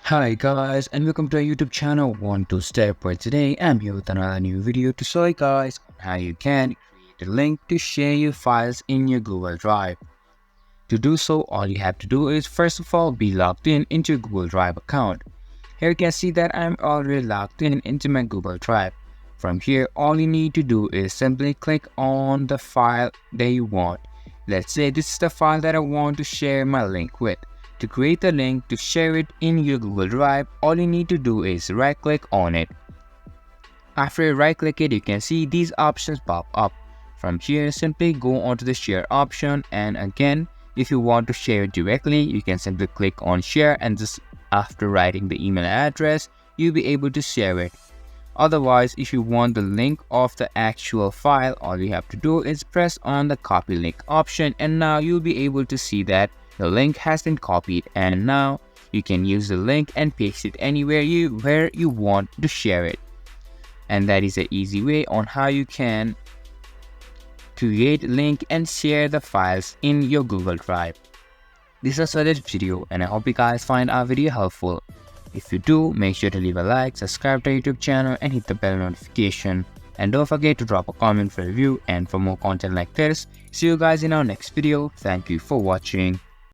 Hi guys, and welcome to our YouTube channel 1-2-Step, where today I'm here with another new video to show you guys on how you can create a link to share your files in your Google Drive. To do so, all you have to do is first of all be logged in into your Google Drive account. Here you can see that I'm already logged in into my Google Drive. From here, all you need to do is simply click on the file that you want. Let's say this is the file that I want to share my link with. To create a link to share it in your Google Drive, all you need to do is right click on it. After you right click it, you can see these options pop up. From here, simply go onto the share option, and again, if you want to share it directly, you can simply click on share, and just after writing the email address, you'll be able to share it. Otherwise, if you want the link of the actual file, all you have to do is press on the copy link option, and now you'll be able to see that the link has been copied, and now you can use the link and paste it anywhere where you want to share it. And that is an easy way on how you can create a link and share the files in your Google Drive. This was today's video, and I hope you guys find our video helpful. If you do, make sure to leave a like, subscribe to our YouTube channel, and hit the bell notification. And don't forget to drop a comment for review and for more content like this. See you guys in our next video. Thank you for watching.